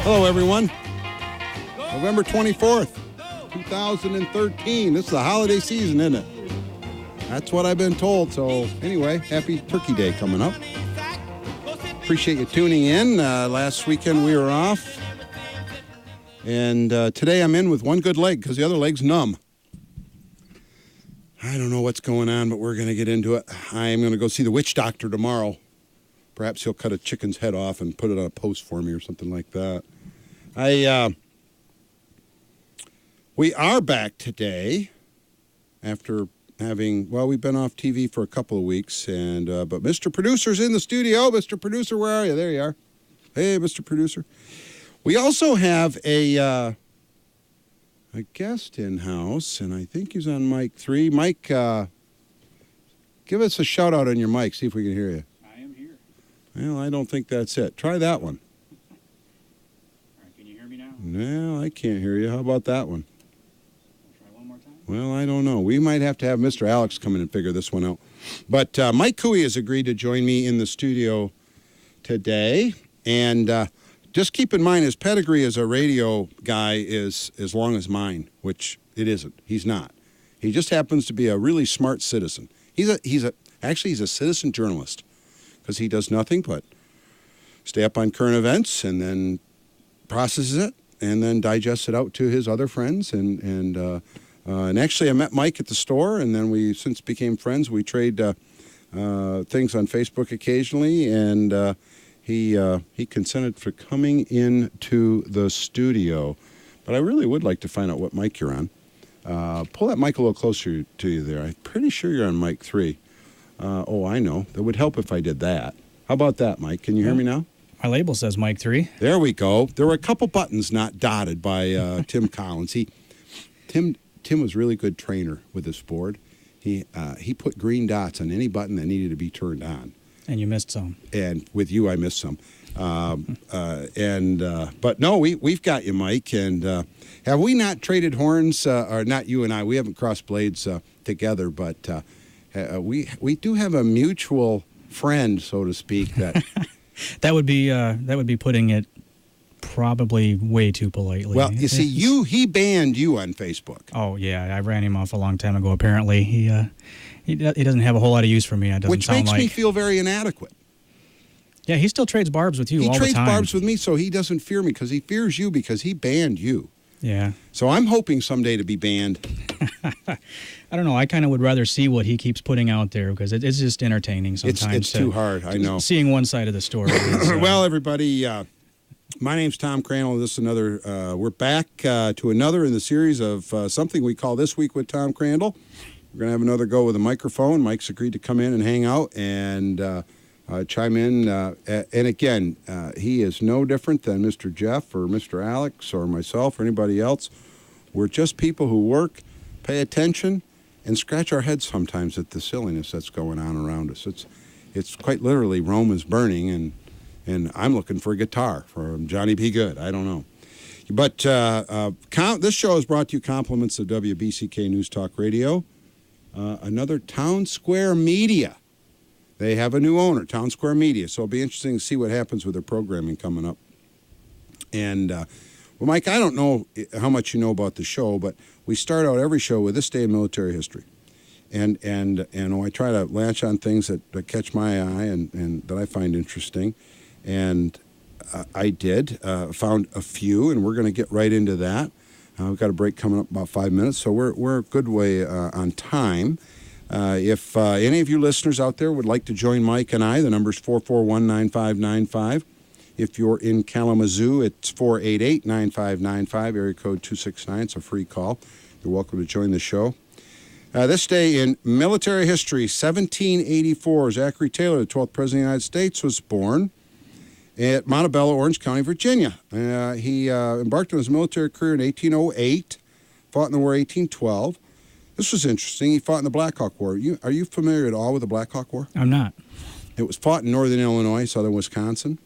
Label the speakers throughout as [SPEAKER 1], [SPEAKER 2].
[SPEAKER 1] Hello, everyone. November 24th, 2013. This is the holiday season, isn't it? That's what I've been told. So, anyway, happy Turkey Day coming up. Appreciate you tuning in. Last weekend we were off. And today I'm in with one good leg because the other leg's numb. I don't know what's going on, but we're going to get into it. I am going to go see the witch doctor tomorrow. Perhaps he'll cut a chicken's head off and put it on a post for me or something like that. We are back today after having, we've been off TV for a couple of weeks, and but Mr. Producer's in the studio. Mr. Producer, where are you? There you are. Hey, Mr. Producer. We also have a guest in-house, and I think he's on mic 3. Mike, give us a shout-out on your mic, see if we can hear you.
[SPEAKER 2] I am here.
[SPEAKER 1] Well, I don't think that's it. Try that one.
[SPEAKER 2] All right, can you hear me now?
[SPEAKER 1] No, I can't hear you. How about that one?
[SPEAKER 2] Try one more time?
[SPEAKER 1] Well, I don't know. We might have to have Mr. Alex come in and figure this one out. But Mike Couie has agreed to join me in the studio today, and just keep in mind, his pedigree as a radio guy is as long as mine, which it isn't. He's not. He just happens to be a really smart citizen. He's a citizen journalist because he does nothing but stay up on current events and then processes it and then digests it out to his other friends. And actually, I met Mike at the store, and then we since became friends. We trade things on Facebook occasionally, and He consented for coming into the studio. But I really would like to find out what mic you're on. Pull that mic a little closer to you there. I'm pretty sure you're on mic 3. I know. That would help if I did that. How about that, Mike? Can you hear me now?
[SPEAKER 2] My label says mic 3.
[SPEAKER 1] There we go. There were a couple buttons not dotted by Tim Collins. Tim was a really good trainer with this board. He put green dots on any button that needed to be turned on.
[SPEAKER 2] And you missed some.
[SPEAKER 1] And with you, I missed some. But no, we've got you, Mike. And have we not traded horns, or not you and I? We haven't crossed blades together, but we do have a mutual friend, so to speak. That
[SPEAKER 2] that would be putting it probably way too politely.
[SPEAKER 1] Well, you see, he banned you on Facebook.
[SPEAKER 2] Oh yeah, I ran him off a long time ago. Apparently, he doesn't have a whole lot of use for me.
[SPEAKER 1] Which makes me feel very inadequate.
[SPEAKER 2] Yeah, he still trades barbs with you all the time.
[SPEAKER 1] He trades barbs with me, so he doesn't fear me because he fears you because he banned you.
[SPEAKER 2] Yeah.
[SPEAKER 1] So I'm hoping someday to be banned.
[SPEAKER 2] I don't know. I kind of would rather see what he keeps putting out there because it's just entertaining sometimes.
[SPEAKER 1] It's too hard, I know.
[SPEAKER 2] Seeing one side of the story.
[SPEAKER 1] Well, everybody, my name's Tom Crandell. This is another. We're back to another in the series of something we call This Week with Tom Crandell. We're going to have another go with a microphone. Mike's agreed to come in and hang out and chime in. And again, he is no different than Mr. Jeff or Mr. Alex or myself or anybody else. We're just people who work, pay attention, and scratch our heads sometimes at the silliness that's going on around us. It's quite literally Rome is burning, and I'm looking for a guitar from Johnny B. Good. I don't know. But this show is brought to you compliments of WBCK News Talk Radio. Another Town Square Media. They have a new owner, Town Square Media, so it'll be interesting to see what happens with their programming coming up. And, well, Mike, I don't know how much you know about the show, but we start out every show with this day in military history. And I try to latch on things that catch my eye and that I find interesting. And I did, found a few, and we're going to get right into that. We've got a break coming up about 5 minutes, so we're a good way on time. If any of you listeners out there would like to join Mike and I, the number's 441-9595. If you're in Kalamazoo, it's 488-9595, area code 269. It's a free call. You're welcome to join the show. This day in military history, 1784, Zachary Taylor, the 12th President of the United States, was born at Montebello, Orange County, Virginia. He embarked on his military career in 1808, fought in the war 1812. This was interesting. He fought in the Black Hawk War. Are you familiar at all with the Black Hawk War?
[SPEAKER 2] I'm not.
[SPEAKER 1] It was fought in northern Illinois, southern Wisconsin.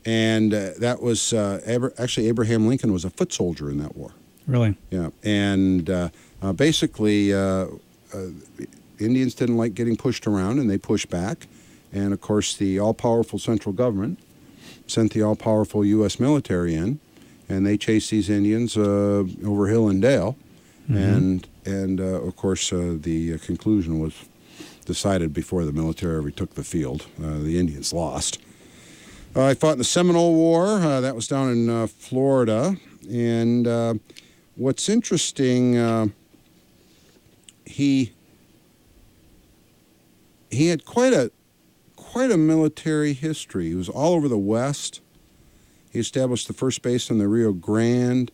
[SPEAKER 1] And that was actually Abraham Lincoln was a foot soldier in that war.
[SPEAKER 2] Really?
[SPEAKER 1] Yeah. And basically, Indians didn't like getting pushed around, and they pushed back. And, of course, the all-powerful central government sent the all-powerful U.S. military in, and they chased these Indians over hill and dale. And of course, the conclusion was decided before the military ever took the field. The Indians lost. I fought in the Seminole War. That was down in Florida. And what's interesting, he had quite a military history. He was all over the West. He established the first base on the Rio Grande.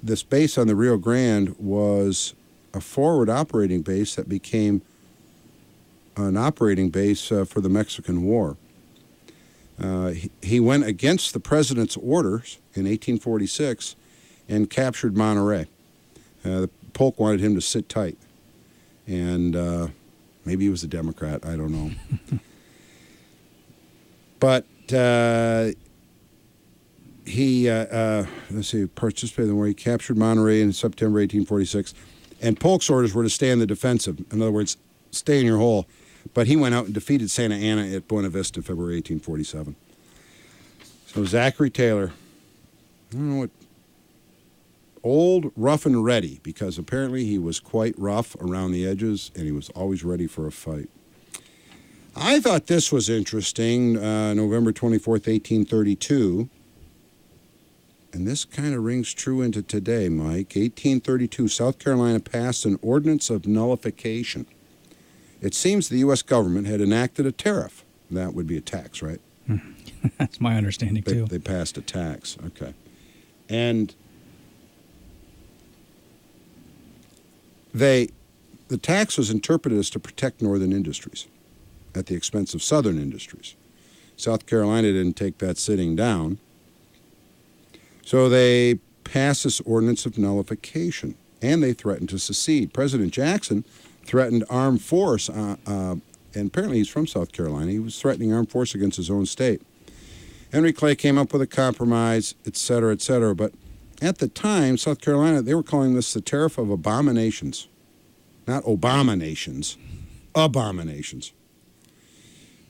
[SPEAKER 1] This base on the Rio Grande was a forward operating base that became an operating base for the Mexican War. He went against the president's orders in 1846 and captured Monterey. The Polk wanted him to sit tight. And maybe he was a Democrat, I don't know. But he participated in the war. He captured Monterey in September 1846. And Polk's orders were to stay on the defensive. In other words, stay in your hole. But he went out and defeated Santa Anna at Buena Vista in February 1847. So Zachary Taylor, I don't know what, old, rough, and ready, because apparently he was quite rough around the edges, and he was always ready for a fight. I thought this was interesting, November 24th, 1832. And this kind of rings true into today, Mike. 1832, South Carolina passed an ordinance of nullification. It seems the U.S. government had enacted a tariff. That would be a tax, right?
[SPEAKER 2] That's my understanding, too.
[SPEAKER 1] They passed a tax, okay. And the tax was interpreted as to protect northern industries at the expense of southern industries. South Carolina didn't take that sitting down. So they passed this ordinance of nullification, and they threatened to secede. President Jackson threatened armed force, and apparently he's from South Carolina. He was threatening armed force against his own state. Henry Clay came up with a compromise, et cetera, et cetera. But at the time, South Carolina, they were calling this the Tariff of Abominations. Not Obama-nations, abominations.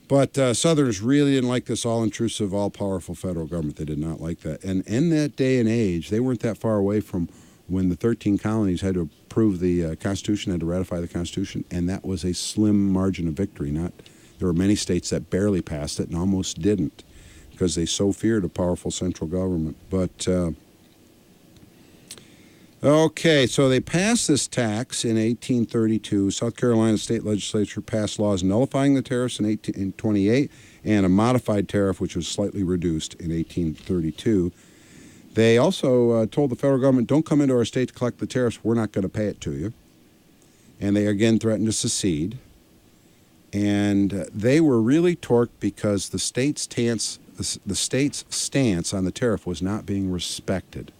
[SPEAKER 1] But Southerners really didn't like this all-intrusive, all-powerful federal government. They did not like that. And in that day and age, they weren't that far away from when the 13 colonies had to approve the Constitution, had to ratify the Constitution, and that was a slim margin of victory. There were many states that barely passed it and almost didn't because they so feared a powerful central government. But, okay, so they passed this tax in 1832. South Carolina state legislature passed laws nullifying the tariffs in 1828 and a modified tariff, which was slightly reduced in 1832. They also told the federal government, don't come into our state to collect the tariffs. We're not going to pay it to you. And they again threatened to secede. And they were really torqued because the state's stance on the tariff was not being respected.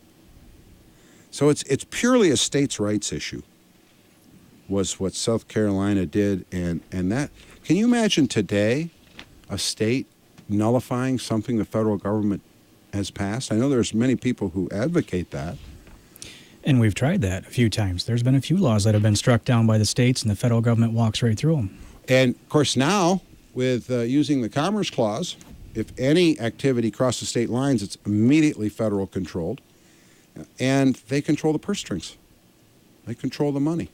[SPEAKER 1] So it's purely a states' rights issue, was what South Carolina did. And that, can you imagine today a state nullifying something the federal government has passed? I know there's many people who advocate that.
[SPEAKER 2] And we've tried that a few times. There's been a few laws that have been struck down by the states, and the federal government walks right through them. And,
[SPEAKER 1] of course, now, with using the Commerce Clause, if any activity crosses state lines, it's immediately federal controlled. And they control the purse strings. They control the money.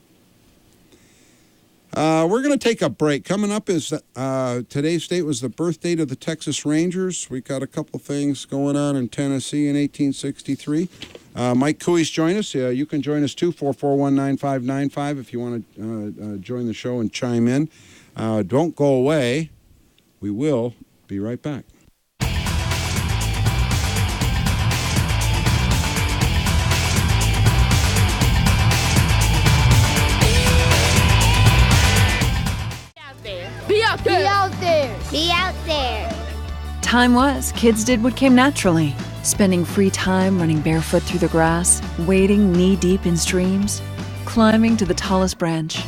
[SPEAKER 1] We're going to take a break. Coming up is today's date was the birth date of the Texas Rangers. We got a couple things going on in Tennessee in 1863. Mike Couie's join us. You can join us too, 441-9595 if you want to join the show and chime in. Don't go away. We will be right back.
[SPEAKER 3] Be out there! Be out there!
[SPEAKER 4] Time was, kids did what came naturally. Spending free time running barefoot through the grass, wading knee-deep in streams, climbing to the tallest branch.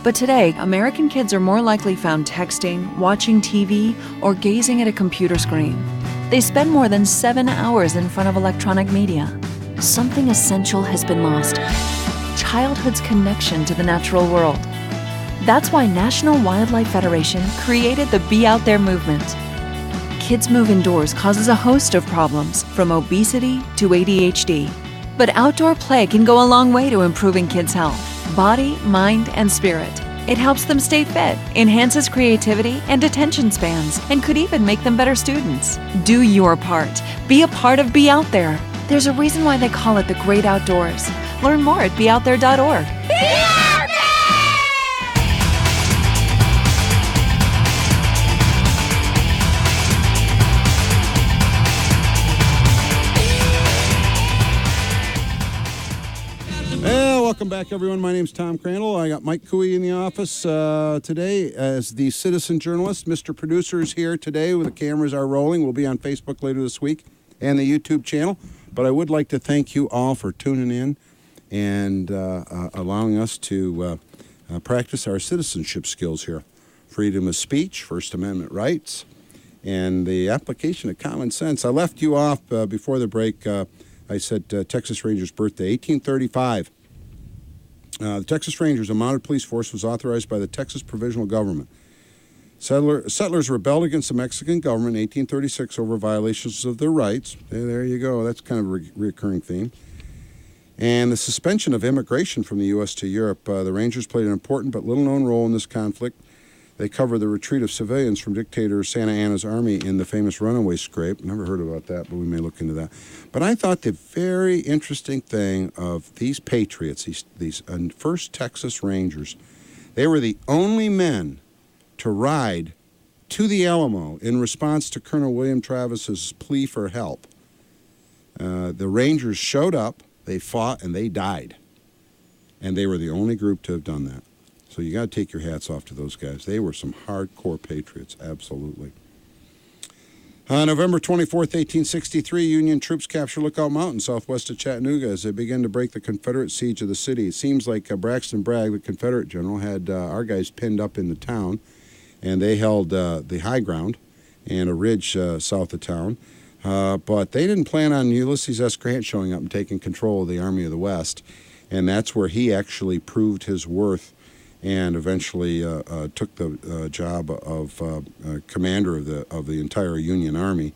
[SPEAKER 4] But today, American kids are more likely found texting, watching TV, or gazing at a computer screen. They spend more than 7 hours in front of electronic media. Something essential has been lost. Childhood's connection to the natural world. That's why National Wildlife Federation created the Be Out There movement. Kids move indoors causes a host of problems, from obesity to ADHD. But outdoor play can go a long way to improving kids' health, body, mind, and spirit. It helps them stay fit, enhances creativity and attention spans, and could even make them better students. Do your part. Be a part of Be Out There. There's a reason why they call it the great outdoors. Learn more at beoutthere.org.
[SPEAKER 3] Be out there!
[SPEAKER 1] Welcome back, everyone. My name's Tom Crandell. I got Mike Couie in the office today as the citizen journalist. Mr. Producer is here today. The cameras are rolling. We'll be on Facebook later this week and the YouTube channel. But I would like to thank you all for tuning in and allowing us to practice our citizenship skills here. Freedom of speech, First Amendment rights, and the application of common sense. I left you off before the break. I said Texas Rangers' birthday, 1835. The Texas Rangers, a mounted police force, was authorized by the Texas Provisional Government. Settlers rebelled against the Mexican government in 1836 over violations of their rights. There you go. That's kind of a recurring theme. And the suspension of immigration from the U.S. to Europe. The Rangers played an important but little-known role in this conflict. They covered the retreat of civilians from dictator Santa Anna's army in the famous runaway scrape. Never heard about that, but we may look into that. But I thought the very interesting thing of these patriots, these first Texas Rangers, they were the only men to ride to the Alamo in response to Colonel William Travis's plea for help. The Rangers showed up, they fought, and they died. And they were the only group to have done that. So you got to take your hats off to those guys. They were some hardcore patriots, absolutely. November 24th, 1863, Union troops capture Lookout Mountain, southwest of Chattanooga, as they begin to break the Confederate siege of the city. It seems like Braxton Bragg, the Confederate general, had our guys pinned up in the town, and they held the high ground and a ridge south of town. But they didn't plan on Ulysses S. Grant showing up and taking control of the Army of the West, and that's where he actually proved his worth and eventually took the job of commander of the entire Union Army.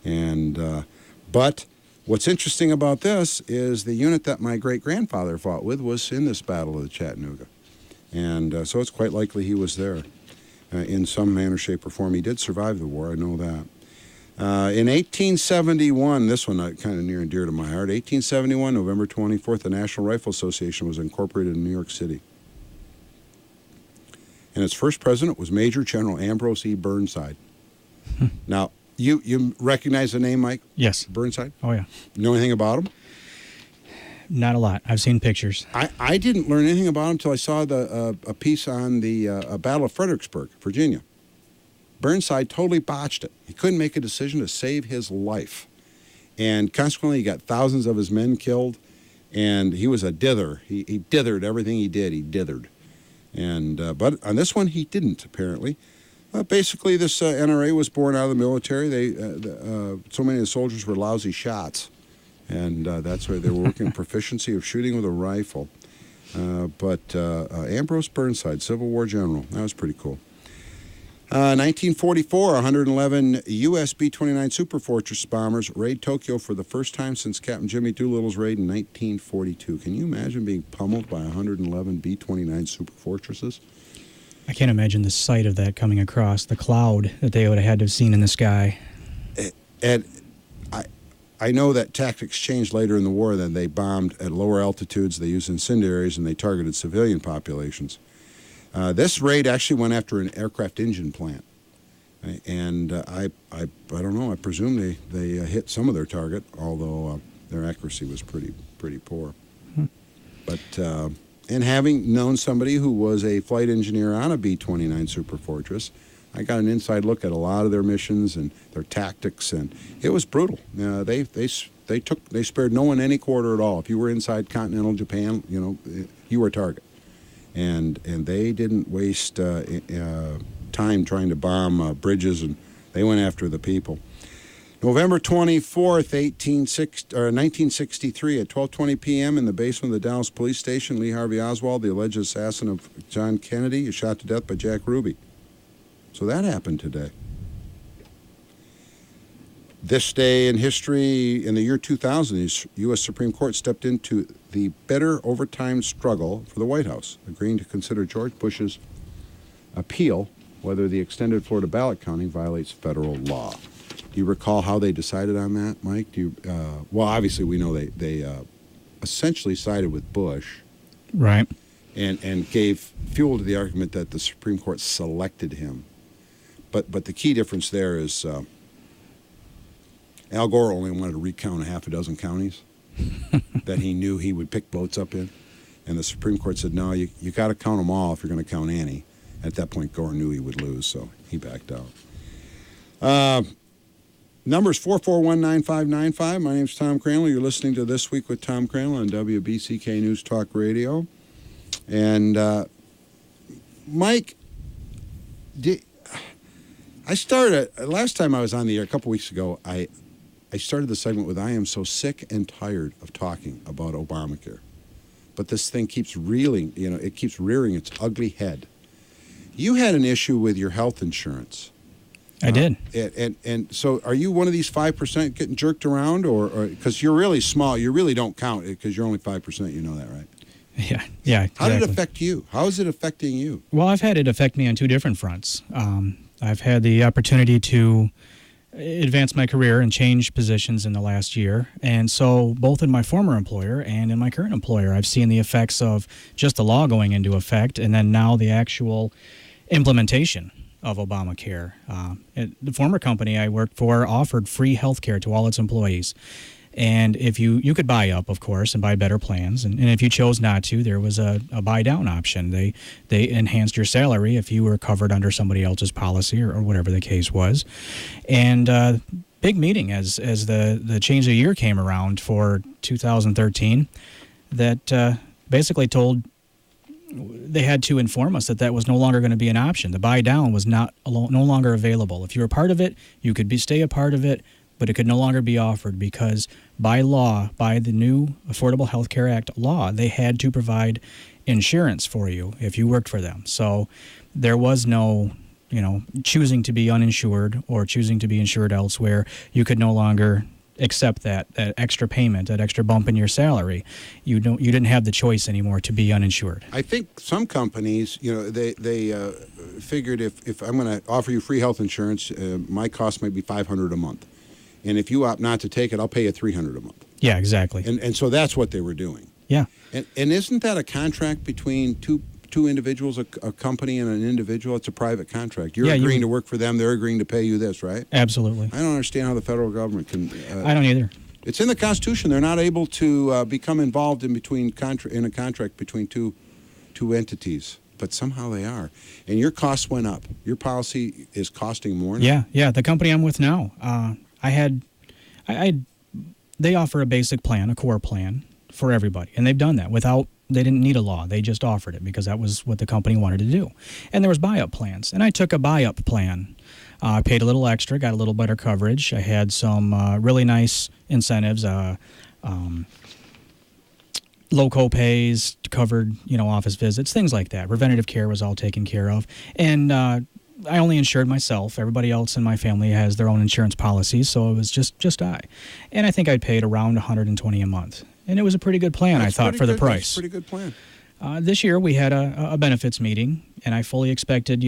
[SPEAKER 1] And but what's interesting about this is the unit that my great-grandfather fought with was in this Battle of the Chattanooga. And so it's quite likely he was there in some manner, shape, or form. He did survive the war, I know that. In 1871, this one kind of near and dear to my heart, 1871, November 24th, the National Rifle Association was incorporated in New York City. And its first president was Major General Ambrose E. Burnside. Now, you recognize the name, Mike?
[SPEAKER 2] Yes.
[SPEAKER 1] Burnside?
[SPEAKER 2] Oh, yeah.
[SPEAKER 1] Know anything about him?
[SPEAKER 2] Not a lot. I've seen pictures.
[SPEAKER 1] I didn't learn anything about him until I saw a piece on the Battle of Fredericksburg, Virginia. Burnside totally botched it. He couldn't make a decision to save his life. And consequently, he got thousands of his men killed. And he was a dither. He dithered everything he did. He dithered. And but on this one, he didn't, apparently. Basically, this NRA was born out of the military. So many of the soldiers were lousy shots. And that's why they were working proficiency of shooting with a rifle. But Ambrose Burnside, Civil War general, that was pretty cool. 1944, 111 U.S. B-29 Superfortress bombers raid Tokyo for the first time since Captain Jimmy Doolittle's raid in 1942. Can you imagine being pummeled by 111 B-29 Superfortresses?
[SPEAKER 2] I can't imagine the sight of that coming across, the cloud that they would have had to have seen in the sky.
[SPEAKER 1] And I know that tactics changed later in the war. Then they bombed at lower altitudes, they used incendiaries, and they targeted civilian populations. This raid actually went after an aircraft engine plant. And I don't know, I presume they hit some of their target, although their accuracy was pretty poor. But and having known somebody who was a flight engineer on a B-29 Superfortress, I got an inside look at a lot of their missions and their tactics, and it was brutal. They spared no one any quarter at all. If you were inside continental Japan, you were a target. And they didn't waste time trying to bomb bridges, and they went after the people. November 24th, 1963, at 12:20 p.m. in the basement of the Dallas Police Station, Lee Harvey Oswald, the alleged assassin of John Kennedy, is shot to death by Jack Ruby. So that happened today. This day in history, in the year 2000, the U.S. Supreme Court stepped into the bitter overtime struggle for the White House, agreeing to consider George Bush's appeal whether the extended Florida ballot counting violates federal law. Do you recall how they decided on that, Mike? Well, obviously we know they essentially sided with Bush,
[SPEAKER 2] Right.
[SPEAKER 1] and gave fuel to the argument that the Supreme Court selected him. But the key difference there is Al Gore only wanted to recount a half a dozen counties that he knew he would pick votes up in, and the Supreme Court said, no, you got to count them all if you're going to count Annie. At that point, Gore knew he would lose, so he backed out. Numbers 4419595. My name's Tom Crandell. You're listening to This Week with Tom Crandell on WBCK News Talk Radio. And Mike, last time I was on the air, a couple weeks ago, I started the segment with, I am so sick and tired of talking about Obamacare. But this thing keeps reeling, it keeps rearing its ugly head. You had an issue with your health insurance.
[SPEAKER 2] I did.
[SPEAKER 1] And so are you one of these 5% getting jerked around, or because you're really small, you really don't count because you're only 5%, you know that, right?
[SPEAKER 2] Yeah, exactly.
[SPEAKER 1] How did it affect you? How is it affecting you?
[SPEAKER 2] Well, I've had it affect me on two different fronts. I've had the opportunity to advance my career and change positions in the last year. And so both in my former employer and in my current employer, I've seen the effects of just the law going into effect and then now the actual implementation of Obamacare. The former company I worked for offered free health care to all its employees. And if you could buy up, of course, and buy better plans. And if you chose not to, there was a buy down option. They enhanced your salary if you were covered under somebody else's policy or whatever the case was. And big meeting as the change of year came around for 2013 that basically told they had to inform us that was no longer going to be an option. The buy down was no longer available. If you were part of it, you could stay a part of it, but it could no longer be offered because by law, by the new Affordable Health Care Act law, they had to provide insurance for you if you worked for them. So there was no, choosing to be uninsured or choosing to be insured elsewhere. You could no longer accept that extra payment, that extra bump in your salary. You didn't have the choice anymore to be uninsured.
[SPEAKER 1] I think some companies, they figured if I'm going to offer you free health insurance, my cost might be $500 a month. And if you opt not to take it, I'll pay you $300 a month.
[SPEAKER 2] Yeah, exactly.
[SPEAKER 1] And so that's what they were doing.
[SPEAKER 2] Yeah.
[SPEAKER 1] And isn't that a contract between two individuals, a company and an individual? It's a private contract. You're agreeing to work for them. They're agreeing to pay you this, right?
[SPEAKER 2] Absolutely.
[SPEAKER 1] I don't understand how the federal government can.
[SPEAKER 2] I don't either.
[SPEAKER 1] It's in the Constitution. They're not able to become involved in a contract between two entities. But somehow they are. And your costs went up. Your policy is costing more now.
[SPEAKER 2] Yeah. The company I'm with now, they offer a basic plan, a core plan for everybody. And they've done that they didn't need a law. They just offered it because that was what the company wanted to do. And there was buy-up plans. And I took a buy-up plan. I paid a little extra, got a little better coverage. I had some really nice incentives, low co-pays, covered, office visits, things like that. Preventative care was all taken care of. And I only insured myself. Everybody else in my family has their own insurance policies, so it was just I. And I think I paid around $120 a month. And it was a pretty good plan, I thought, for the price.
[SPEAKER 1] That's a pretty good plan.
[SPEAKER 2] This year we had a benefits meeting, and I fully expected,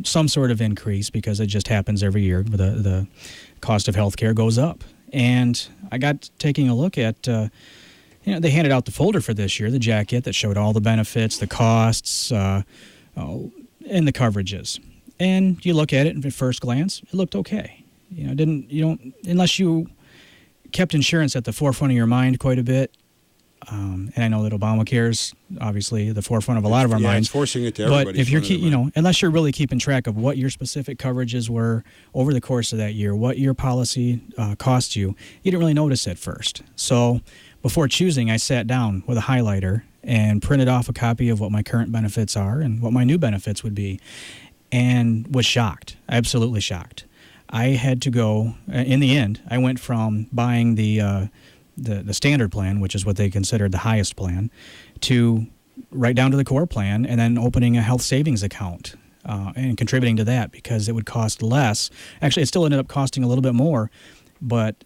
[SPEAKER 2] some sort of increase because it just happens every year. The cost of health care goes up. And I got taking a look at, they handed out the folder for this year, the jacket that showed all the benefits, the costs, and the coverages. And you look at it, and at first glance, it looked okay. Unless you kept insurance at the forefront of your mind quite a bit. And I know that Obamacare's obviously the forefront of a lot of our minds.
[SPEAKER 1] It's forcing it to everybody.
[SPEAKER 2] But if you're, unless you're really keeping track of what your specific coverages were over the course of that year, what your policy cost you didn't really notice at first. So before choosing, I sat down with a highlighter and printed off a copy of what my current benefits are and what my new benefits would be, and was shocked, absolutely shocked. I had to go, in the end, I went from buying the standard plan, which is what they considered the highest plan, to right down to the core plan, and then opening a health savings account and contributing to that because it would cost less. Actually, it still ended up costing a little bit more, but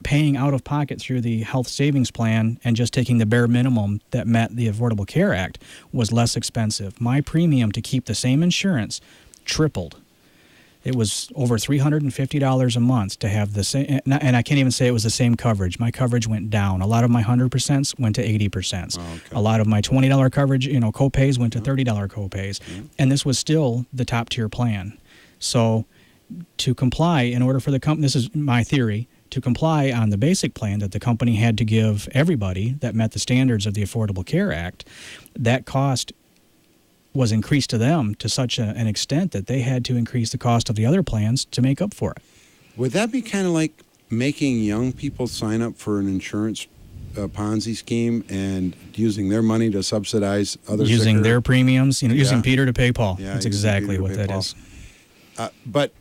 [SPEAKER 2] paying out of pocket through the health savings plan and just taking the bare minimum that met the Affordable Care Act was less expensive. My premium to keep the same insurance tripled. It was over $350 a month to have the same, and I can't even say it was the same coverage. My coverage went down. A lot of my 100% went to 80%.
[SPEAKER 1] Oh, okay.
[SPEAKER 2] A lot of my $20 coverage, copays went to $30 copays. And this was still the top tier plan. So to comply, in order for the company, this is my theory, to comply on the basic plan that the company had to give everybody that met the standards of the Affordable Care Act, that cost was increased to them to such an extent that they had to increase the cost of the other plans to make up for it.
[SPEAKER 1] Would that be kind of like making young people sign up for an insurance Ponzi scheme and using their money to subsidize others?
[SPEAKER 2] Using their premiums, using
[SPEAKER 1] Yeah.
[SPEAKER 2] Peter to pay Paul.
[SPEAKER 1] Yeah,
[SPEAKER 2] That's
[SPEAKER 1] using
[SPEAKER 2] exactly
[SPEAKER 1] Peter to
[SPEAKER 2] what
[SPEAKER 1] pay
[SPEAKER 2] that
[SPEAKER 1] Paul.
[SPEAKER 2] is.
[SPEAKER 1] But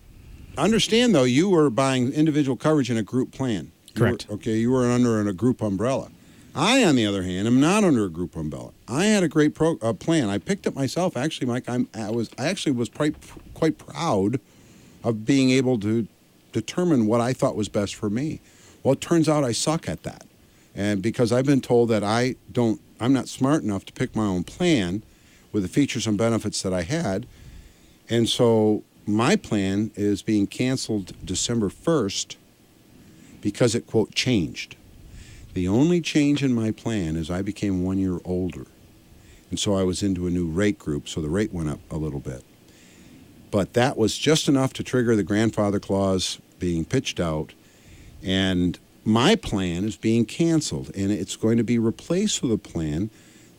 [SPEAKER 1] understand, though, you were buying individual coverage in a group plan.
[SPEAKER 2] Correct.
[SPEAKER 1] You were under a group umbrella. I, on the other hand, am not under a group umbrella. I had a great plan. I picked it myself. Actually, Mike, I actually was quite proud of being able to determine what I thought was best for me. Well, it turns out I suck at that, and because I've been told that I'm not smart enough to pick my own plan with the features and benefits that I had, and so my plan is being canceled December 1st because it, quote, changed. The only change in my plan is I became 1 year older. And so I was into a new rate group, so the rate went up a little bit. But that was just enough to trigger the grandfather clause being pitched out. And my plan is being canceled, and it's going to be replaced with a plan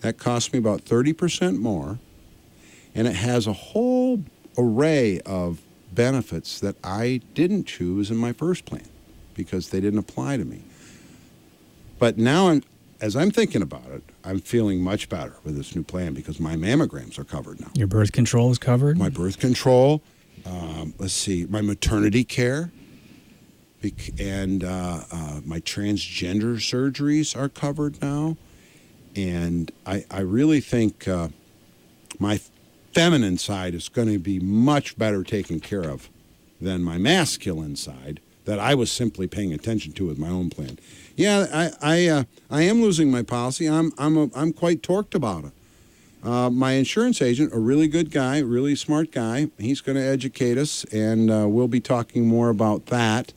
[SPEAKER 1] that costs me about 30% more. And it has a whole array of benefits that I didn't choose in my first plan because they didn't apply to me. But now, as I'm thinking about it, I'm feeling much better with this new plan because my mammograms are covered now.
[SPEAKER 2] Your birth control is covered?
[SPEAKER 1] My birth control, my maternity care, and my transgender surgeries are covered now. And I really think my feminine side is going to be much better taken care of than my masculine side that I was simply paying attention to with my own plan. Yeah, I am losing my policy. I'm quite torqued about it. My insurance agent, a really good guy, really smart guy, he's going to educate us, and we'll be talking more about that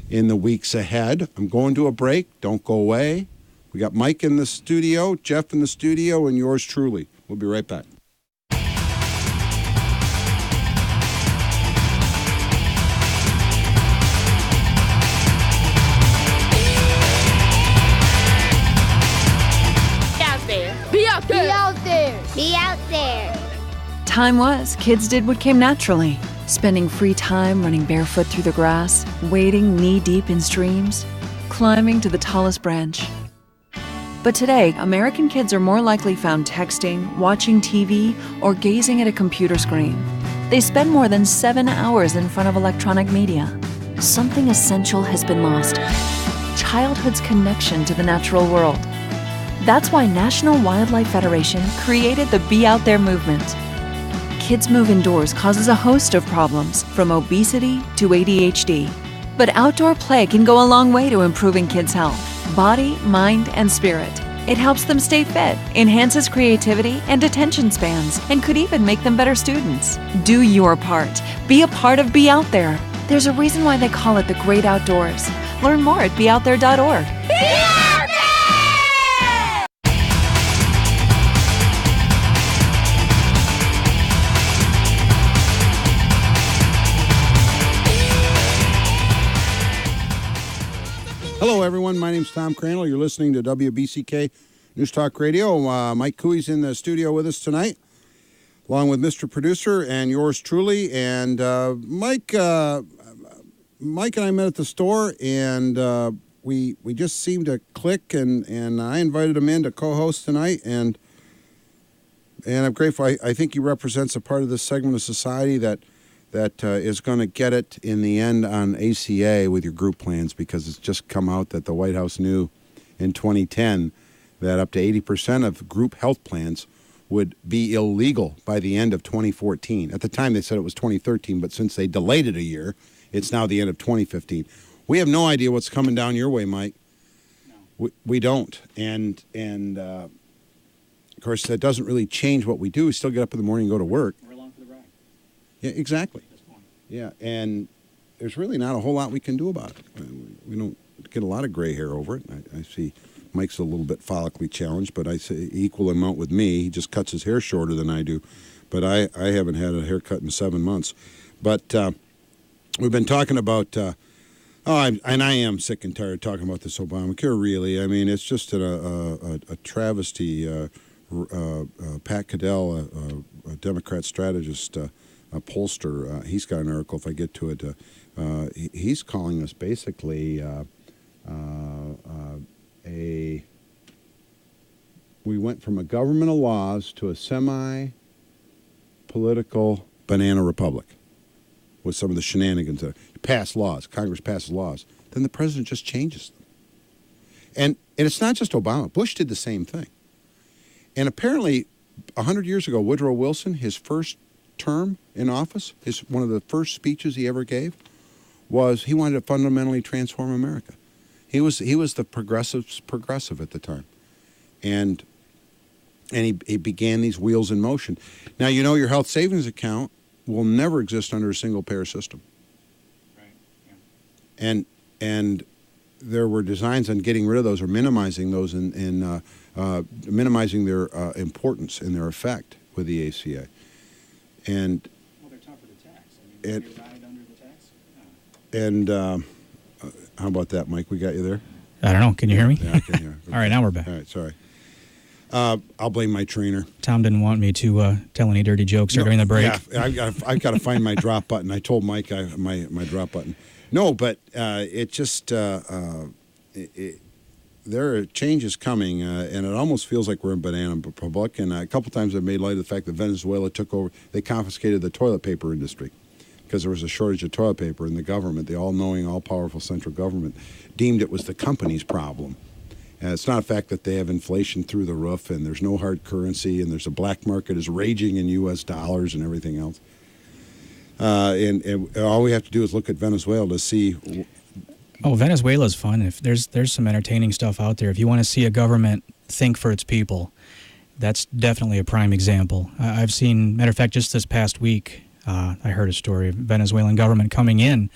[SPEAKER 1] in the weeks ahead. I'm going to a break. Don't go away. We got Mike in the studio, Jeff in the studio, and yours truly. We'll be right back.
[SPEAKER 3] Be out there. Be out there.
[SPEAKER 4] Time was, kids did what came naturally, spending free time running barefoot through the grass, wading knee-deep in streams, climbing to the tallest branch. But today, American kids are more likely found texting, watching TV, or gazing at a computer screen. They spend more than 7 hours in front of electronic media. Something essential has been lost: childhood's connection to the natural world. That's why National Wildlife Federation created the Be Out There movement. Kids move indoors causes a host of problems, from obesity to ADHD. But outdoor play can go a long way to improving kids' health, body, mind, and spirit. It helps them stay fit, enhances creativity and attention spans, and could even make them better students. Do your part. Be a part of Be Out There. There's a reason why they call it the great outdoors. Learn more at beoutthere.org.
[SPEAKER 1] Hello, everyone. My name's Tom Crandell. You're listening to WBCK News Talk Radio. Mike Couie's in the studio with us tonight, along with Mr. Producer and yours truly. And Mike and I met at the store, and we just seemed to click, and I invited him in to co-host tonight, and I'm grateful. I think he represents a part of this segment of society that that is going to get it in the end on ACA with your group plans, because it's just come out that the White House knew in 2010 that up to 80% of group health plans would be illegal by the end of 2014. At the time, they said it was 2013, but since they delayed it a year, it's now the end of 2015. We have no idea what's coming down your way, Mike. No. We don't. And of course, that doesn't really change what we do. We still get up in the morning and go to work.
[SPEAKER 2] We're along for the ride.
[SPEAKER 1] Yeah, exactly.
[SPEAKER 2] At this point.
[SPEAKER 1] Yeah, and there's really not a whole lot we can do about it. We don't get a lot of gray hair over it. I see Mike's a little bit follically challenged, but I say equal amount with me. He just cuts his hair shorter than I do. But I haven't had a haircut in 7 months. But we've been talking about, I am sick and tired of talking about this Obamacare, really. I mean, it's just a travesty. Pat Cadell, a Democrat strategist, a pollster, he's got an article, if I get to it. He's calling us basically we went from a government of laws to a semi-political banana republic with some of the shenanigans that pass laws. Congress passes laws. Then the president just changes them. And it's not just Obama. Bush did the same thing. And apparently, 100 years ago, Woodrow Wilson, his first term in office, one of the first speeches he ever gave, was he wanted to fundamentally transform America. He was the progressive at the time. And he began these wheels in motion. Now, you know your health savings account will never exist under a single-payer system.
[SPEAKER 2] Right. Yeah.
[SPEAKER 1] And there were designs on getting rid of those or minimizing those and minimizing their importance and their effect with the ACA. And
[SPEAKER 2] well, they're tougher to tax. I mean, you ride under the tax.
[SPEAKER 1] And how about that, Mike? We got you there?
[SPEAKER 2] I don't know. Can you hear me?
[SPEAKER 1] Yeah, I can hear.
[SPEAKER 2] All right, now we're back.
[SPEAKER 1] All right, sorry. I'll blame my trainer.
[SPEAKER 2] Tom didn't want me to tell any dirty jokes during the break.
[SPEAKER 1] Yeah, I've got to find my drop button. I told Mike my drop button. No, but it just there are changes coming, and it almost feels like we're in banana republic. And a couple times I've made light of the fact that Venezuela took over. They confiscated the toilet paper industry because there was a shortage of toilet paper, and the government, the all-knowing, all-powerful central government, deemed it was the company's problem. And it's not a fact that they have inflation through the roof, and there's no hard currency, and there's a black market is raging in U.S. dollars and everything else. And all we have to do is look at Venezuela to see.
[SPEAKER 2] Oh, Venezuela's fun. If there's some entertaining stuff out there. If you want to see a government think for its people, that's definitely a prime example. I've seen, matter of fact, just this past week, I heard a story of Venezuelan government coming in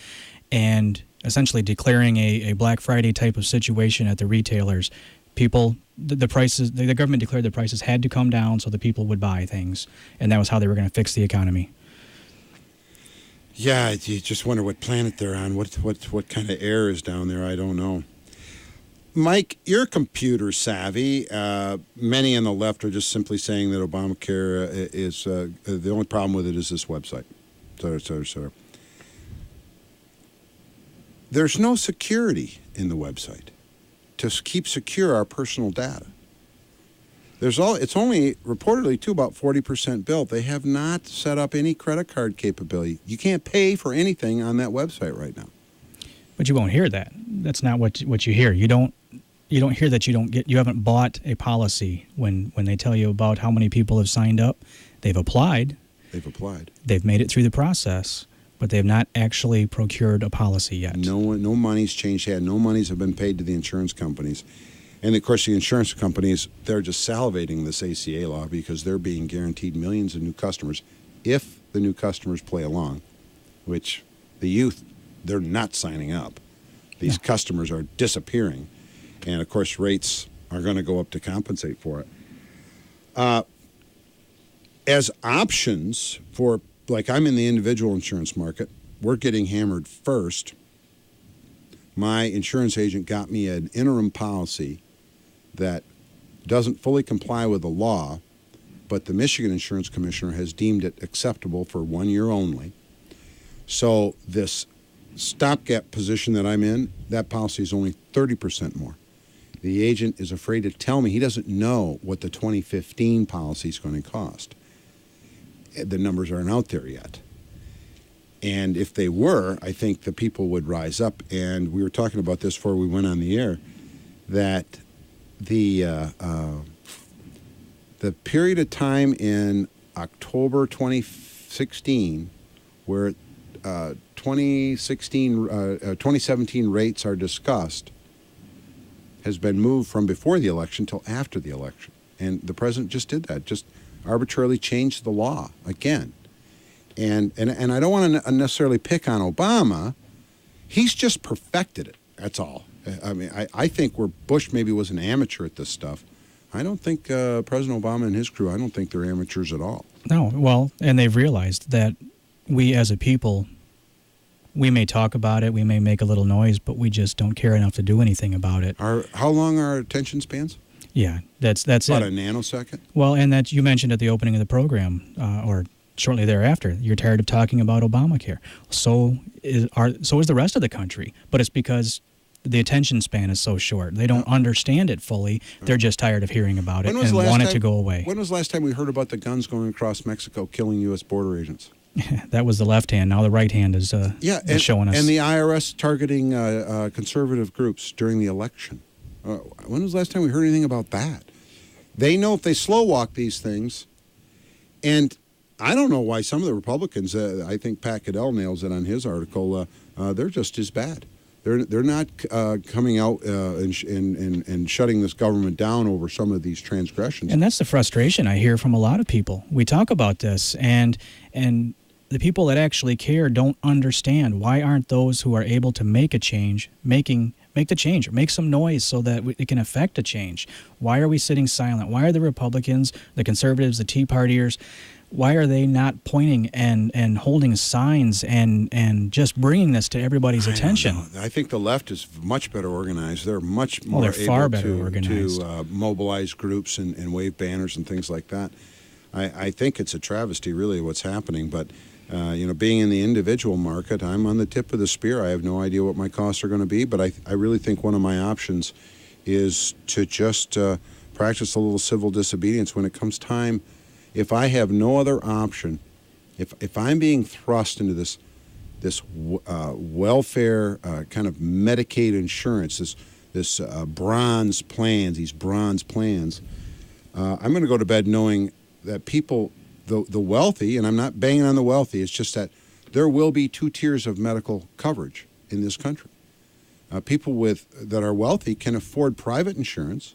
[SPEAKER 2] and essentially declaring a Black Friday type of situation at the retailers. People, the prices, the government declared the prices had to come down so the people would buy things, and that was how they were going to fix the economy.
[SPEAKER 1] Yeah, you just wonder what planet they're on. What kind of air is down there? I don't know. Mike, you're computer savvy. Many on the left are just simply saying that Obamacare is the only problem with it is this website. So. There's no security in the website to keep secure our personal data. It's only reportedly to about 40% built. They have not set up any credit card capability. You can't pay for anything on that website right now.
[SPEAKER 2] But you won't hear that. That's not what you hear. You don't hear that you haven't bought a policy when they tell you about how many people have signed up. They've applied. They've made it through the process, but they have not actually procured a policy yet. No
[SPEAKER 1] money's changed hands. No monies have been paid to the insurance companies. And, of course, the insurance companies, they're just salivating this ACA law because they're being guaranteed millions of new customers if the new customers play along, which the youth, they're not signing up. These customers are disappearing. And, of course, rates are going to go up to compensate for it. As options for, like I'm in the individual insurance market, we're getting hammered first. My insurance agent got me an interim policy that doesn't fully comply with the law, but the Michigan Insurance Commissioner has deemed it acceptable for 1 year only. So this stopgap position that I'm in, that policy is only 30% more. The agent is afraid to tell me. He doesn't know what the 2015 policy is going to cost. The numbers aren't out there yet. And if they were, I think the people would rise up. And we were talking about this before we went on the air, that the period of time in October 2016 where 2017 rates are discussed has been moved from before the election till after the election. And the president just did that, just arbitrarily changed the law again. And I don't want to necessarily pick on Obama. He's just perfected it. That's all. I mean, I think where Bush maybe was an amateur at this stuff, I don't think President Obama and his crew, I don't think they're amateurs at all.
[SPEAKER 2] No, well, and they've realized that we as a people, we may talk about it, we may make a little noise, but we just don't care enough to do anything about it.
[SPEAKER 1] How long are attention spans?
[SPEAKER 2] Yeah, that's
[SPEAKER 1] About
[SPEAKER 2] it.
[SPEAKER 1] a nanosecond?
[SPEAKER 2] Well, and that you mentioned at the opening of the program, or shortly thereafter, you're tired of talking about Obamacare. So is the rest of the country, but it's because the attention span is so short. They don't understand it fully. They're just tired of hearing about it and want it to go away.
[SPEAKER 1] When was the last time we heard about the guns going across Mexico killing U.S. border agents?
[SPEAKER 2] That was the left hand. Now the right hand is showing us.
[SPEAKER 1] And the IRS targeting conservative groups during the election. When was the last time we heard anything about that? They know if they slow walk these things, and I don't know why some of the Republicans, I think Pat Caddell nails it on his article, they're just as bad. They're not coming out and shutting this government down over some of these transgressions.
[SPEAKER 2] And that's the frustration I hear from a lot of people. We talk about this, and the people that actually care don't understand why aren't those who are able to make a change make the change, or make some noise so that it can affect a change. Why are we sitting silent? Why are the Republicans, the conservatives, the Tea Partiers, why are they not pointing and holding signs and just bringing this to everybody's attention?
[SPEAKER 1] I think the left is much better organized. They're much more
[SPEAKER 2] they're far
[SPEAKER 1] able
[SPEAKER 2] better organized.
[SPEAKER 1] to mobilize groups and wave banners and things like that. I think it's a travesty, really, what's happening. But, being in the individual market, I'm on the tip of the spear. I have no idea what my costs are going to be, but I really think one of my options is to just practice a little civil disobedience when it comes time. If I have no other option, if I'm being thrust into this welfare kind of Medicaid insurance, this bronze plans, these bronze plans, I'm going to go to bed knowing that people, the wealthy, and I'm not banging on the wealthy, it's just that there will be two tiers of medical coverage in this country. People that are wealthy can afford private insurance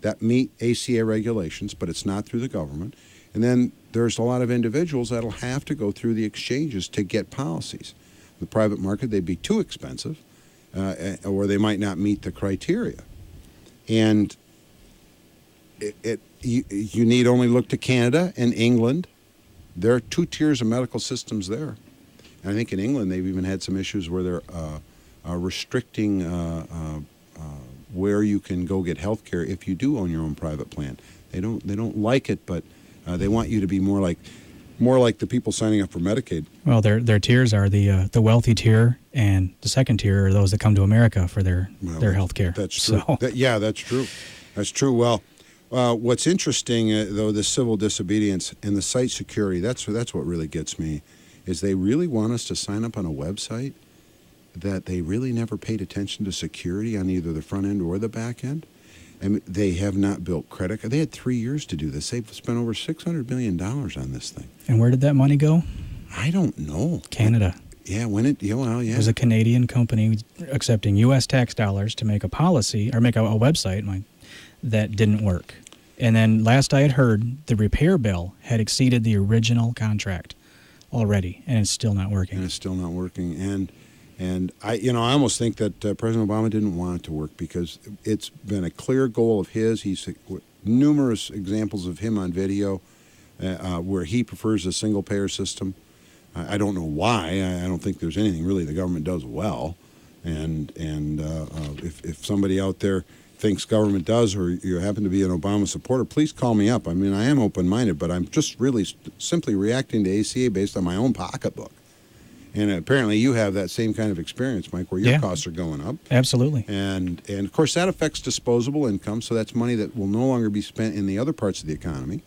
[SPEAKER 1] that meet ACA regulations, but it's not through the government. And then there's a lot of individuals that'll have to go through the exchanges to get policies. The private market, they'd be too expensive, or they might not meet the criteria. And you need only look to Canada and England. There are two tiers of medical systems there. And I think in England they've even had some issues where they're restricting where you can go get health care if you do own your own private plan. They don't like it, but they want you to be more like the people signing up for Medicaid. Well,
[SPEAKER 2] their tiers are the wealthy tier, and the second tier are those that come to America for their health care.
[SPEAKER 1] That's true. So. That's true. That's true. Well, what's interesting, though, the civil disobedience and the site security, that's what really gets me, is they really want us to sign up on a website that they really never paid attention to security on either the front end or the back end. I mean, they have not built credit. They had 3 years to do this. They've spent over $600 million on this thing.
[SPEAKER 2] And where did that money go?
[SPEAKER 1] I don't know.
[SPEAKER 2] Canada.
[SPEAKER 1] Yeah,
[SPEAKER 2] It was a Canadian company accepting U.S. tax dollars to make a policy, or make a website that didn't work. And then last I had heard, the repair bill had exceeded the original contract already, and it's still not working.
[SPEAKER 1] And I almost think that President Obama didn't want it to work, because it's been a clear goal of his. He's numerous examples of him on video where he prefers a single-payer system. I don't know why. I don't think there's anything really the government does well. And if somebody out there thinks government does, or you happen to be an Obama supporter, please call me up. I mean, I am open-minded, but I'm just really simply reacting to ACA based on my own pocketbook. And apparently you have that same kind of experience, Mike, where your costs are going up.
[SPEAKER 2] Absolutely.
[SPEAKER 1] And of course, that affects disposable income, so that's money that will no longer be spent in the other parts of the economy.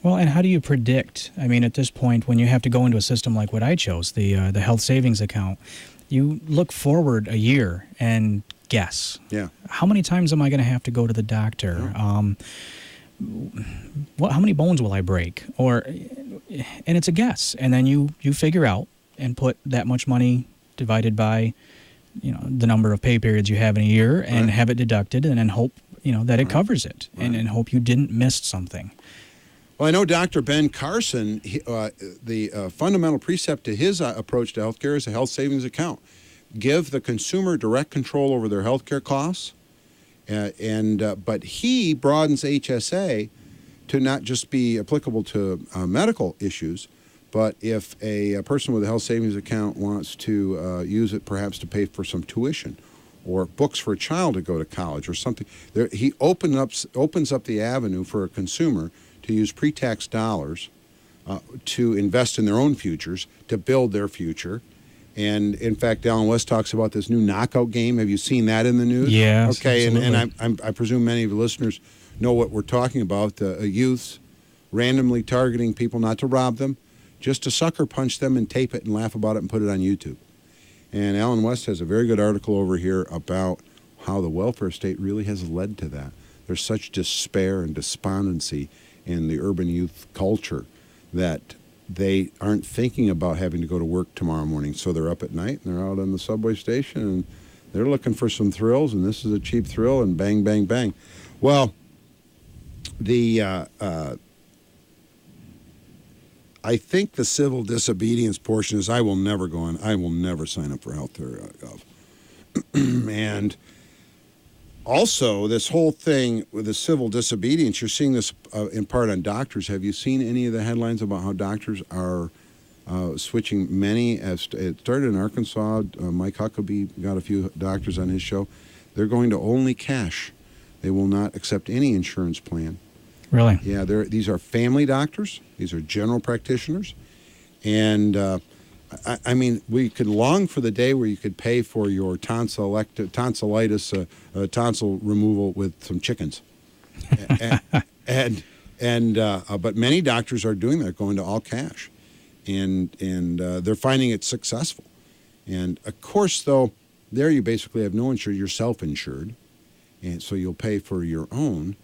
[SPEAKER 2] Well, and how do you predict? I mean, at this point, when you have to go into a system like what I chose, the health savings account, you look forward a year and guess.
[SPEAKER 1] Yeah.
[SPEAKER 2] How many times am I going to have to go to the doctor? How many bones will I break? And it's a guess. And then you figure out and put that much money divided by, the number of pay periods you have in a year and have it deducted, and then hope, that it covers it, and hope you didn't miss something.
[SPEAKER 1] Well, I know Dr. Ben Carson, the fundamental precept to his approach to healthcare is a health savings account. Give the consumer direct control over their healthcare costs, but he broadens HSA to not just be applicable to medical issues, but if a person with a health savings account wants to use it perhaps to pay for some tuition or books for a child to go to college or something, he opens up the avenue for a consumer to use pre-tax dollars to invest in their own futures, to build their future. And in fact, Alan West talks about this new knockout game. Have you seen that in the news?
[SPEAKER 2] Yeah.
[SPEAKER 1] Okay,
[SPEAKER 2] absolutely.
[SPEAKER 1] and I presume many of the listeners know what we're talking about. Youths randomly targeting people, not to rob them, just to sucker punch them and tape it and laugh about it and put it on YouTube. And Alan West has a very good article over here about how the welfare state really has led to that. There's such despair and despondency in the urban youth culture that they aren't thinking about having to go to work tomorrow morning. So they're up at night and they're out on the subway station and they're looking for some thrills, and this is a cheap thrill, and bang, bang, bang. Well, I think the civil disobedience portion is I will never sign up for healthcare.gov. And also, this whole thing with the civil disobedience, you're seeing this in part on doctors. Have you seen any of the headlines about how doctors are switching many? It started in Arkansas. Mike Huckabee got a few doctors on his show. They're going to only cash. They will not accept any insurance plan.
[SPEAKER 2] Really?
[SPEAKER 1] Yeah, these are family doctors. These are general practitioners. And I mean, we could long for the day where you could pay for your tonsillitis, tonsil removal with some chickens. But many doctors are doing that, going to all cash. And they're finding it successful. And of course, though, there you basically have no insurance. You're self-insured. And so you'll pay for your own.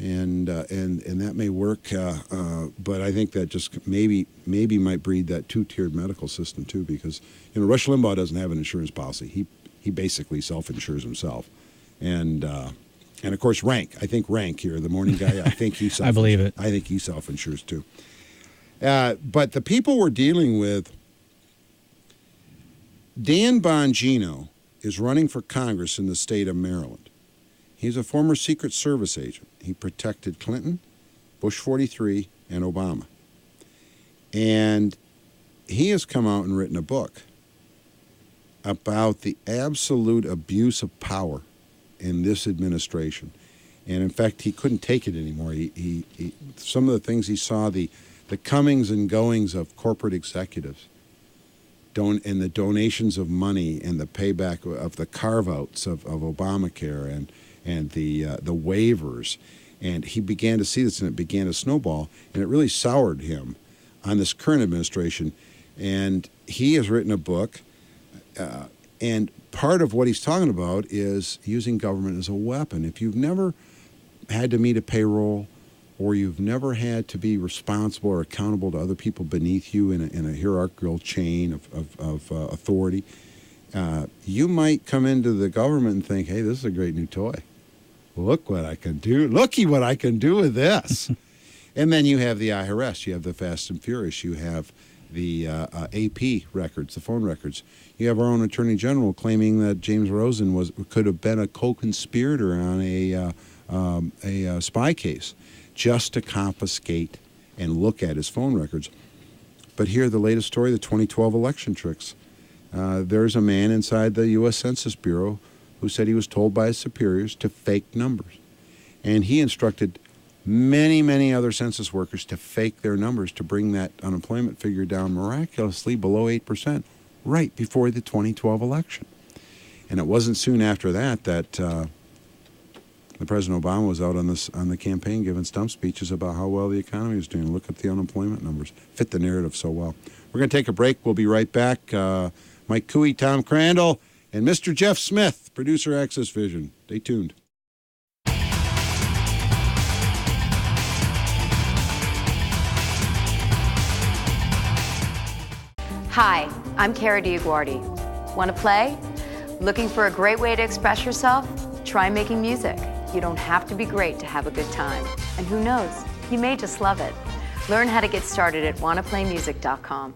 [SPEAKER 1] And that may work, but I think that just maybe might breed that two-tiered medical system too, because Rush Limbaugh doesn't have an insurance policy. He basically self-insures himself, and of course Rank here, the morning guy, I think he
[SPEAKER 2] I believe it.
[SPEAKER 1] I think he self-insures too. But the people we're dealing with, Dan Bongino is running for Congress in the state of Maryland. He's a former Secret Service agent. He protected Clinton, Bush 43, and Obama. And he has come out and written a book about the absolute abuse of power in this administration. And in fact, he couldn't take it anymore. He some of the things he saw, the comings and goings of corporate executives, and the donations of money and the payback of the carve-outs of Obamacare and the waivers, and he began to see this, and it began to snowball, and it really soured him on this current administration. And he has written a book, and part of what he's talking about is using government as a weapon. If you've never had to meet a payroll, or you've never had to be responsible or accountable to other people beneath you in a hierarchical chain of authority, you might come into the government and think, hey, this is a great new toy. Look what I can do. Looky what I can do with this. And then you have the IRS. You have the Fast and Furious. You have the AP records, the phone records. You have our own Attorney General claiming that James Rosen could have been a co-conspirator on a spy case just to confiscate and look at his phone records. But here, the latest story, the 2012 election tricks. There's a man inside the U.S. Census Bureau who said he was told by his superiors to fake numbers. And he instructed many, many other census workers to fake their numbers to bring that unemployment figure down miraculously below 8% right before the 2012 election. And it wasn't soon after that President Obama was out on the campaign giving stump speeches about how well the economy was doing. Look at the unemployment numbers. Fit the narrative so well. We're going to take a break. We'll be right back. Mike Couie, Tom Crandell, and Mr. Jeff Smith, producer Access Vision. Stay tuned.
[SPEAKER 5] Hi, I'm Cara Diaguardi. Want to play? Looking for a great way to express yourself? Try making music. You don't have to be great to have a good time. And who knows, you may just love it. Learn how to get started at wannaplaymusic.com.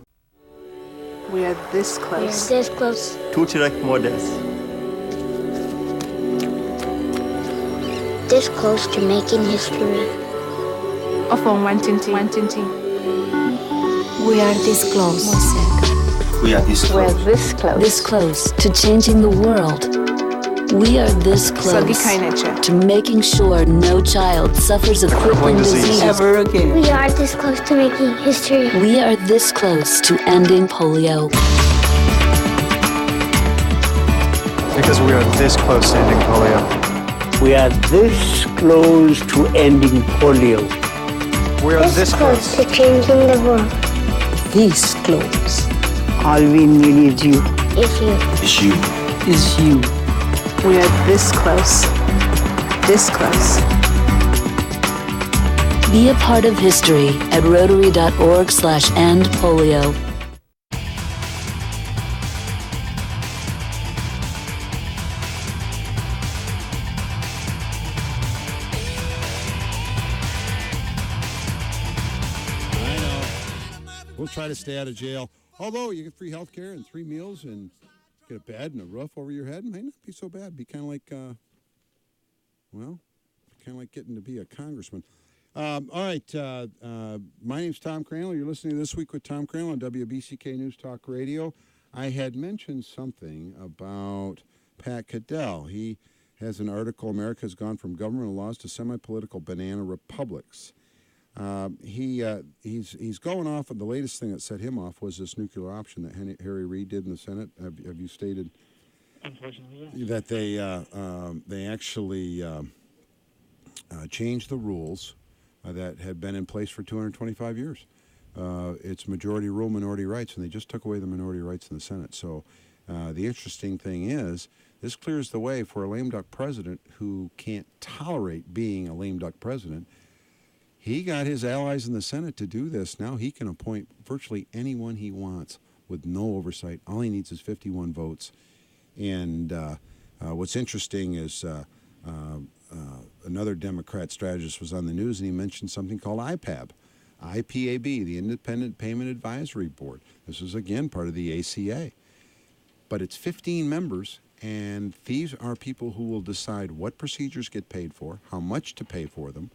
[SPEAKER 6] We are this close.
[SPEAKER 3] We're this close.
[SPEAKER 7] Tuturek modest.
[SPEAKER 3] This close to making history.
[SPEAKER 6] Ofon wantinti.
[SPEAKER 8] We are this close.
[SPEAKER 7] We are this
[SPEAKER 6] We're
[SPEAKER 7] close.
[SPEAKER 6] this close.
[SPEAKER 8] This close to changing the world. We are this close to making sure no child suffers a crippling disease
[SPEAKER 6] ever again.
[SPEAKER 3] We are this close to making history.
[SPEAKER 8] We are this close to ending polio.
[SPEAKER 7] Because we are this close to ending polio.
[SPEAKER 9] We are this close to ending polio.
[SPEAKER 7] We are this
[SPEAKER 3] close
[SPEAKER 7] close.
[SPEAKER 3] to changing the world.
[SPEAKER 8] This close
[SPEAKER 9] All we need is you.
[SPEAKER 3] If you.
[SPEAKER 7] It's you.
[SPEAKER 8] is you.
[SPEAKER 6] We are this close. This close.
[SPEAKER 8] Be a part of history at rotary.org/endpolio.
[SPEAKER 1] I know. We'll try to stay out of jail. Although you get free health care and 3 meals and get a bed and a roof over your head, might not be so bad. Be kind of like, getting to be a congressman. All right. My name's Tom Crandell. You're listening to This Week with Tom Crandell on WBCK News Talk Radio. I had mentioned something about Pat Caddell. He has an article, America has gone from government laws to semi-political banana republics. He's going off, and the latest thing that set him off was this nuclear option that Harry Reid did in the Senate. Have you stated that they actually changed the rules that had been in place for 225 years? It's majority rule, minority rights, and they just took away the minority rights in the Senate. So the interesting thing is, this clears the way for a lame duck president who can't tolerate being a lame duck president. He got his allies in the Senate to do this. Now he can appoint virtually anyone he wants with no oversight. All he needs is 51 votes. And what's interesting is another Democrat strategist was on the news, and he mentioned something called IPAB, the Independent Payment Advisory Board. This is, again, part of the ACA. But it's 15 members, and these are people who will decide what procedures get paid for, how much to pay for them,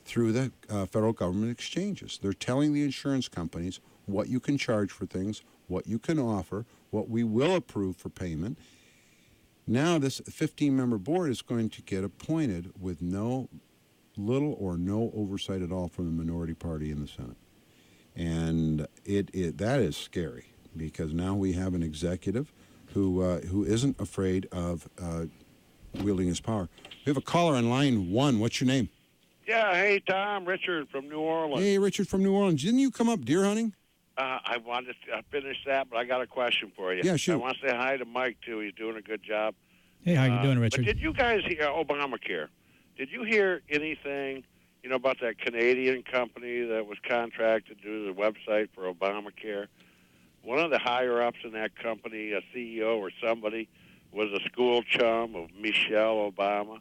[SPEAKER 1] through the federal government exchanges. They're telling the insurance companies what you can charge for things, what you can offer, what we will approve for payment. Now this 15-member board is going to get appointed with little or no oversight at all from the minority party in the Senate. And that is scary, because now we have an executive who isn't afraid of wielding his power. We have a caller on line 1. What's your name?
[SPEAKER 10] Yeah, hey, Tom, Richard from New Orleans.
[SPEAKER 1] Hey, Richard from New Orleans. Didn't you come up deer hunting?
[SPEAKER 10] I wanted to finish that, but I got a question for you.
[SPEAKER 1] Yeah, shoot.
[SPEAKER 10] I want to say hi to Mike, too. He's doing a good job.
[SPEAKER 2] Hey, how you doing, Richard?
[SPEAKER 10] But did you guys hear Obamacare? Did you hear anything, about that Canadian company that was contracted to do the website for Obamacare? One of the higher-ups in that company, a CEO or somebody, was a school chum of Michelle Obama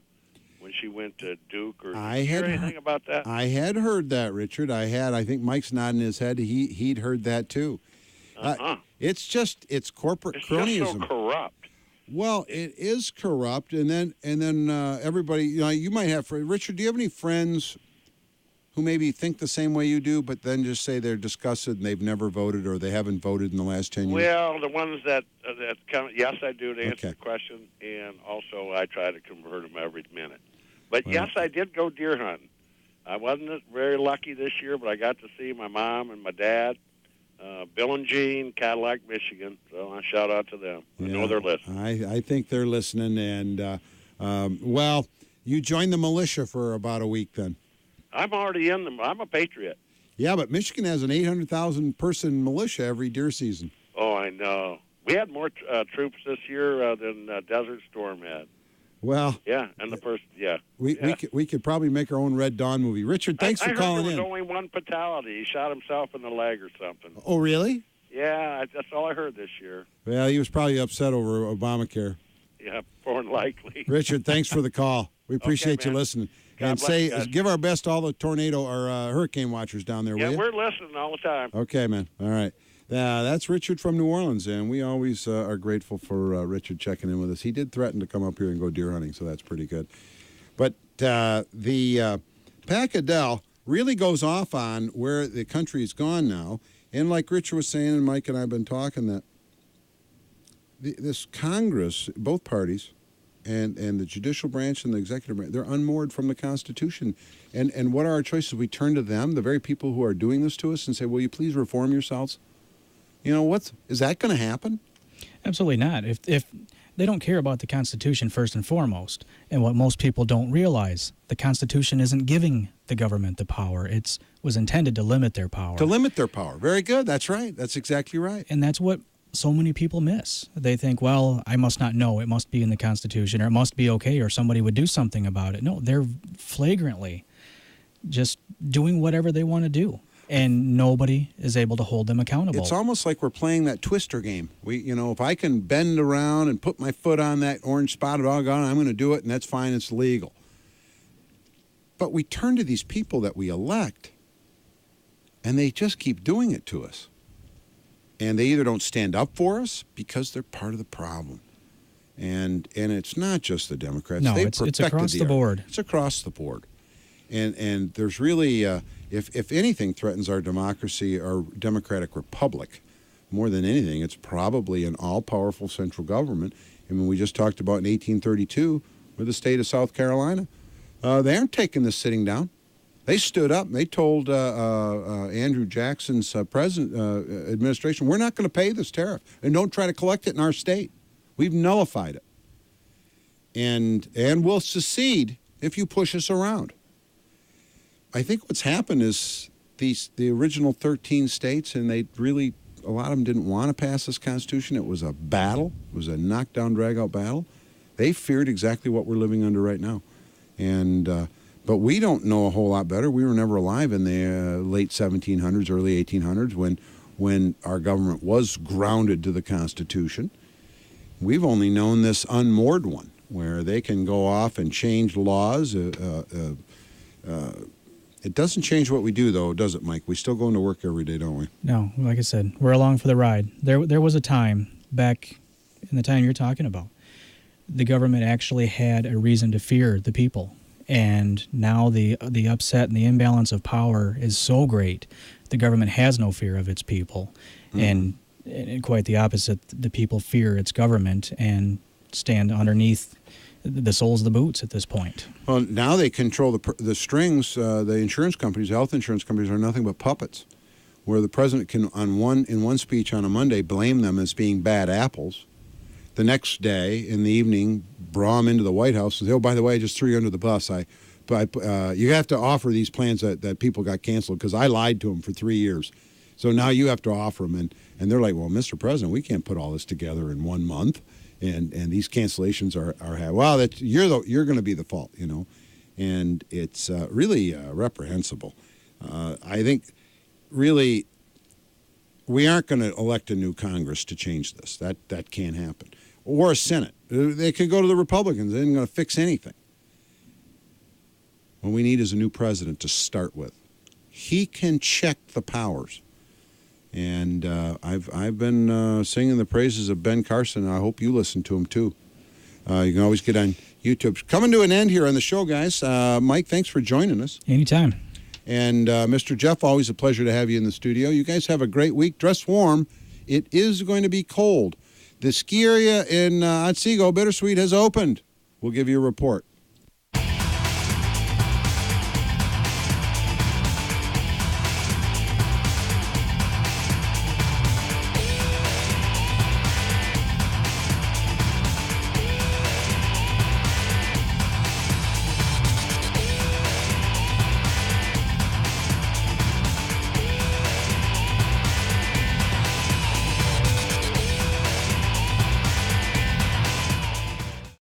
[SPEAKER 10] when she went to Duke. Or did you hear anything about that?
[SPEAKER 1] I had heard that, Richard. I think Mike's nodding his head. He'd heard that too. It's corporate cronyism.
[SPEAKER 10] Just so corrupt.
[SPEAKER 1] Well, it is corrupt, and then everybody. You might have Richard. Do you have any friends who maybe think the same way you do, but then just say they're disgusted and they've never voted or they haven't voted in the last 10 years?
[SPEAKER 10] Well, the ones that yes, I do, to answer the question, and also I try to convert them every minute. But yes, I did go deer hunting. I wasn't very lucky this year, but I got to see my mom and my dad, Bill and Jean, Cadillac, Michigan. So I shout out to them. I know they're listening.
[SPEAKER 1] I think they're listening, and You joined the militia for about a week then.
[SPEAKER 10] I'm already in them. I'm a patriot.
[SPEAKER 1] Yeah, but Michigan has an 800,000-person militia every deer season.
[SPEAKER 10] Oh, I know. We had more troops this year than Desert Storm had.
[SPEAKER 1] Well,
[SPEAKER 10] yeah, and the first,
[SPEAKER 1] we could probably make our own Red Dawn movie. Richard, thanks for calling in.
[SPEAKER 10] There was only one fatality. He shot himself in the leg or something.
[SPEAKER 1] Oh, really?
[SPEAKER 10] Yeah, that's all I heard this year.
[SPEAKER 1] Well, he was probably upset over Obamacare.
[SPEAKER 10] Yeah, more than likely.
[SPEAKER 1] Richard, thanks for the call. We appreciate you listening.
[SPEAKER 10] God
[SPEAKER 1] and
[SPEAKER 10] bless
[SPEAKER 1] give our best to all the tornado or hurricane watchers down there, will you?
[SPEAKER 10] We're listening all the time.
[SPEAKER 1] Okay, man. All right. That's Richard from New Orleans, and we always are grateful for Richard checking in with us. He did threaten to come up here and go deer hunting, so that's pretty good. But the Pat Goodell really goes off on where the country has gone now, and like Richard was saying, and Mike and I have been talking, that this Congress, both parties, and the judicial branch and the executive branch, they're unmoored from the Constitution. And what are our choices? We turn to them, the very people who are doing this to us, and say, will you please reform yourselves? You know, is that going to happen?
[SPEAKER 2] Absolutely not. If they don't care about the Constitution first and foremost, and what most people don't realize, the Constitution isn't giving the government the power. It was intended to limit their power.
[SPEAKER 1] To limit their power. Very good. That's right. That's exactly right.
[SPEAKER 2] And that's what so many people miss. They think, well, I must not know. It must be in the Constitution, or it must be okay, or somebody would do something about it. No, they're flagrantly just doing whatever they want to do. And nobody is able to hold them accountable.
[SPEAKER 1] It's almost like we're playing that Twister game. If I can bend around and put my foot on that orange spotted dog on, I'm going to do it, and that's fine. It's legal. But we turn to these people that we elect, and they just keep doing it to us. And they either don't stand up for us because they're part of the problem. And it's not just the Democrats.
[SPEAKER 2] No, it's across the board.
[SPEAKER 1] It's across the board. And there's really, if anything threatens our democracy, our democratic republic, more than anything, it's probably an all-powerful central government. I mean, we just talked about in 1832 with the state of South Carolina. They aren't taking this sitting down. They stood up and they told Andrew Jackson's administration, we're not going to pay this tariff, and don't try to collect it in our state. We've nullified it. And we'll secede if you push us around. I think what's happened is the original 13 states, and a lot of them didn't want to pass this Constitution. It was a battle. It was a knockdown, drag-out battle. They feared exactly what we're living under right now. But we don't know a whole lot better. We were never alive in the late 1700s, early 1800s when our government was grounded to the Constitution. We've only known this unmoored one, where they can go off and change laws. It doesn't change what we do, though, does it, Mike? We still go into work every day, don't we?
[SPEAKER 2] No, like I said, we're along for the ride. There was a time back in the time you're talking about, the government actually had a reason to fear the people. And now the upset and the imbalance of power is so great, the government has no fear of its people. Mm-hmm. And quite the opposite, the people fear its government and stand underneath the soles of the boots at this point.
[SPEAKER 1] Well, now they control the strings. The insurance companies, health insurance companies, are nothing but puppets, where the president can, in one speech on a Monday, blame them as being bad apples. The next day, in the evening, draw them into the White House and say, oh, by the way, I just threw you under the bus. You have to offer these plans that people got canceled because I lied to them for 3 years. So now you have to offer them. And they're like, well, Mr. President, we can't put all this together in 1 month. And these cancellations are well, you're going to be the fault, and it's really reprehensible. I think really we aren't going to elect a new Congress to change this. That can't happen, or a Senate. They could go to the Republicans. They ain't going to fix anything. What we need is a new president to start with. He can check the powers. And I've been singing the praises of Ben Carson. I hope you listen to him, too. You can always get on YouTube. Coming to an end here on the show, guys. Mike, thanks for joining us.
[SPEAKER 2] Anytime.
[SPEAKER 1] And Mr. Jeff, always a pleasure to have you in the studio. You guys have a great week. Dress warm. It is going to be cold. The ski area in Otsego, Bittersweet, has opened. We'll give you a report.